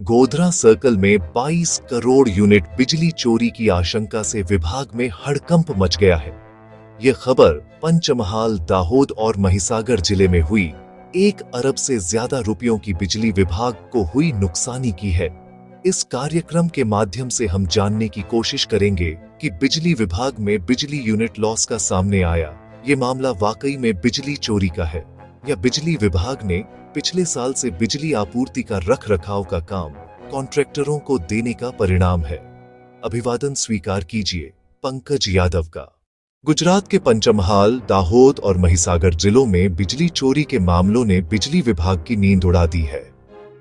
Godhra circle में 22 crore unit बिजली चोरी की आशंका से विभाग में हड़कंप मच गया है। यह खबर पंचमहाल, दाहोद और महिसागर जिले में हुई 1 अरब से ज्यादा रुपयों की बिजली विभाग को हुई नुकसानी की है। इस कार्यक्रम के माध्यम से हम जानने की कोशिश करेंगे कि बिजली विभाग में बिजली यूनिट लॉस का सामने आया, ये मामला वाकई में बिजली चोरी का है या बिजली विभाग ने पिछले साल से बिजली आपूर्ति का रख रखाव का काम कॉन्ट्रैक्टरों को देने का परिणाम है। अभिवादन स्वीकार कीजिए पंकज यादव का। गुजरात के पंचमहाल, दाहोद और महिसागर जिलों में बिजली चोरी के मामलों ने बिजली विभाग की नींद उड़ा दी है।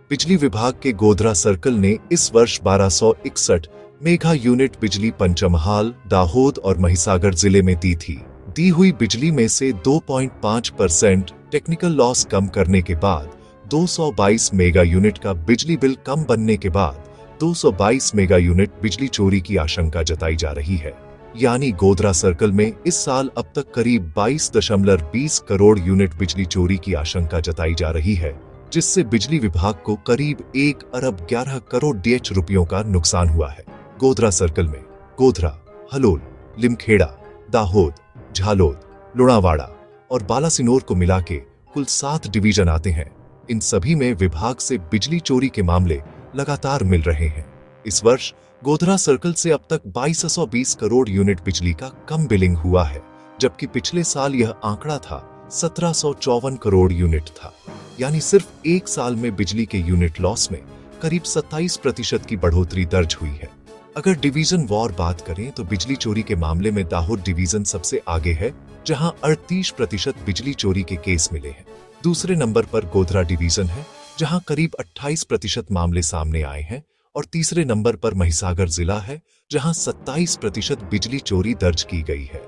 बिजली विभाग के गोधरा सर्कल ने इस वर्ष 1261 मेगा यूनिट बिजली पंचमहाल, दाहोद और महिसागर जिले में दी थी। दी हुई बिजली में से 2.5% टेक्निकल लॉस कम करने के बाद 222 मेगा यूनिट का बिजली बिल कम बनने के बाद 222 मेगा यूनिट बिजली चोरी की आशंका जताई जा रही है। यानी गोधरा सर्कल में इस साल अब तक करीब 22.20 करोड़ यूनिट बिजली चोरी की आशंका जताई जा रही है, जिससे बिजली विभाग को करीब 1 अरब 11 करोड़ DH रुपयों का नुकसान हुआ है। गोधरा सर्कल में गोधरा, हलोल, लिमखेड़ा, दाहोद, झालोद, लुणावाड़ा और बालासिनोर को मिला के कुल 7 डिवीजन आते हैं। इन सभी में विभाग से बिजली चोरी के मामले लगातार मिल रहे हैं। इस वर्ष गोधरा सर्कल से अब तक 2220 करोड़ यूनिट बिजली का कम बिलिंग हुआ है, जबकि पिछले साल यह आंकड़ा था 1754 करोड़ यूनिट था। यानी सिर्फ 1 साल में बिजली के यूनिट लॉस में करीब 27% की बढ़ोतरी दर्ज हुई है। अगर डिवीजन वार बात करें तो बिजली चोरी के मामले में दाहोद डिवीजन सबसे आगे है, जहां 38% बिजली चोरी के केस मिले हैं। दूसरे नंबर पर गोधरा डिवीजन है, जहां करीब 28% मामले सामने आए हैं, और तीसरे नंबर पर महिसागर जिला है, जहां 27% बिजली चोरी दर्ज की गई है।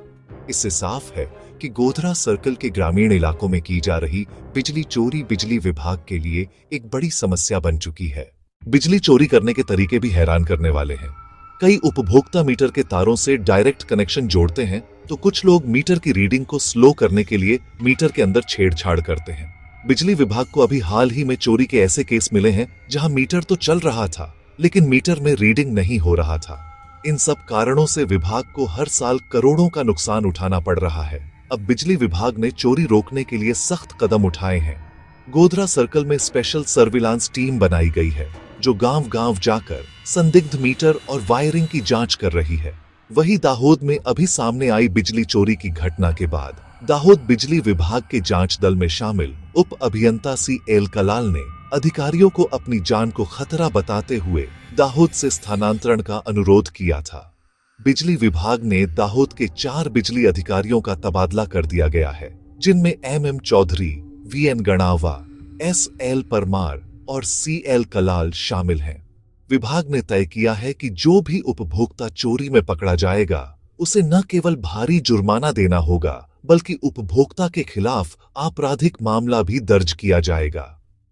इससे साफ है कि गोधरा सर्कल के ग्रामीण इलाकों में की जा रही बिजली चोरी बिजली विभाग के लिए एक बड़ी समस्या बन चुकी है। बिजली चोरी करने के तरीके भी हैरान करने वाले हैं। कई उपभोक्ता मीटर के तारों से डायरेक्ट कनेक्शन जोड़ते हैं, तो कुछ लोग मीटर की रीडिंग को स्लो करने के लिए मीटर के अंदर छेड़छाड़ करते हैं। बिजली विभाग को अभी हाल ही में चोरी के ऐसे केस मिले हैं जहां मीटर तो चल रहा था, लेकिन मीटर में रीडिंग नहीं हो रहा था। इन सब कारणों से विभाग को हर साल करोड़ों का नुकसान उठाना पड़ रहा है। अब बिजली विभाग ने चोरी रोकने के लिए सख्त कदम उठाए हैं। गोधरा सर्कल में स्पेशल सर्विलांस टीम बनाई गई है, जो गांव-गांव जाकर संदिग्ध मीटर और वायरिंग की जांच कर रही है। वहीं दाहोद में अभी सामने आई बिजली चोरी की घटना के बाद दाहोद बिजली विभाग के जांच दल में शामिल उप अभियंता CL कलाल ने अधिकारियों को अपनी जान को खतरा बताते हुए दाहोद से स्थानांतरण का अनुरोध किया था। बिजली विभाग ने दाहोद के 4 बिजली अधिकारियों का तबादला कर दिया गया है, जिनमें MM Chaudhary, VN गणावा, SL Parmar और CL कलाल शामिल हैं। विभाग ने तय किया है कि जो भी उपभोक्ता चोरी में पकड़ा जाएगा, उसे न केवल भारी जुर्माना देना होगा, बल्कि उपभोक्ता के खिलाफ आपराधिक मामला भी दर्ज किया जाएगा।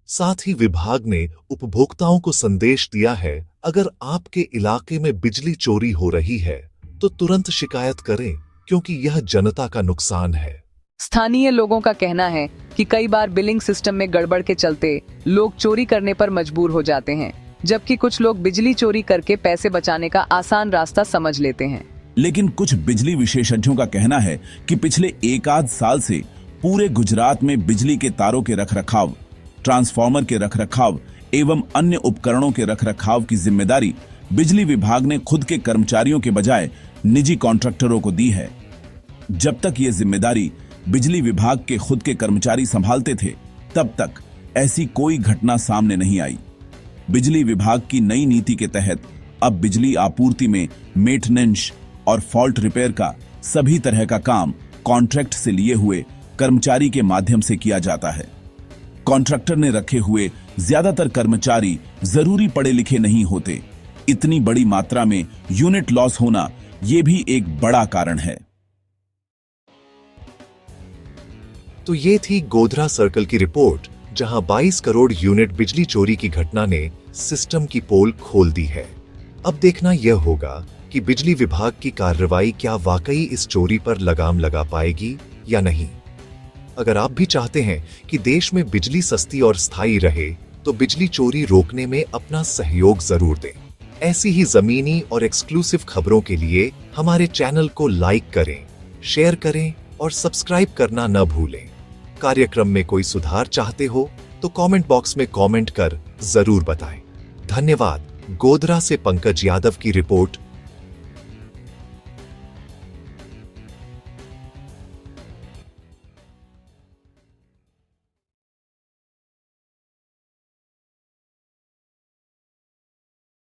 साथ ही विभाग ने उपभोक्ताओं को संदेश दिया है, अगर आपके इलाके में बिजली चोरी हो रही है तो तुरंत शिकायत करें, क्योंकि यह जनता का नुकसान है। स्थानीय लोगों का कहना है कि कई बार बिलिंग सिस्टम में गड़बड़ के चलते लोग चोरी करने पर मजबूर हो जाते हैं, जबकि कुछ लोग बिजली चोरी करके पैसे बचाने का आसान रास्ता समझ लेते हैं। लेकिन कुछ बिजली विशेषज्ञों का कहना है कि पिछले 1 आध साल से पूरे गुजरात में बिजली के तारों के रखरखाव, ट्रांसफार्मर के रखरखाव एवं अन्य उपकरणों के रखरखाव की जिम्मेदारी बिजली विभाग ने खुद के कर्मचारियों के बजाय निजी कॉन्ट्रैक्टरों को दी है। जब तक ये जिम्मेदारी बिजली विभाग के खुद के कर्मचारी संभालते थे, तब तक ऐसी कोई घटना सामने नहीं आई। बिजली विभाग की नई नीति के तहत अब बिजली आपूर्ति में मेंटेनेंस और फॉल्ट रिपेयर का सभी तरह का काम कॉन्ट्रैक्ट से लिए हुए कर्मचारी के माध्यम से किया जाता है। कॉन्ट्रैक्टर ने रखे हुए ज्यादातर कर्मचारी जरूरी पढ़े लिखे नहीं होते। इतनी बड़ी मात्रा में यूनिट लॉस होना ये भी एक बड़ा कारण है। तो ये थी गोधरा सर्कल की रिपोर्ट, जहां 22 करोड़ यूनिट बिजली चोरी की घटना ने सिस्टम की पोल खोल दी है। अब देखना यह होगा कि बिजली विभाग की कार्रवाई क्या वाकई इस चोरी पर लगाम लगा पाएगी या नहीं। अगर आप भी चाहते हैं कि देश में बिजली सस्ती और स्थायी रहे, तो बिजली चोरी रोकने में अपना सहयोग जरूर दें। ऐसी ही जमीनी और एक्सक्लूसिव खबरों के लिए हमारे चैनल को लाइक करें, शेयर करें और सब्सक्राइब करना न भूलें। कार्यक्रम में कोई सुधार चाहते हो तो कमेंट बॉक्स में कमेंट कर जरूर बताएं। धन्यवाद। गोधरा से पंकज यादव की रिपोर्ट,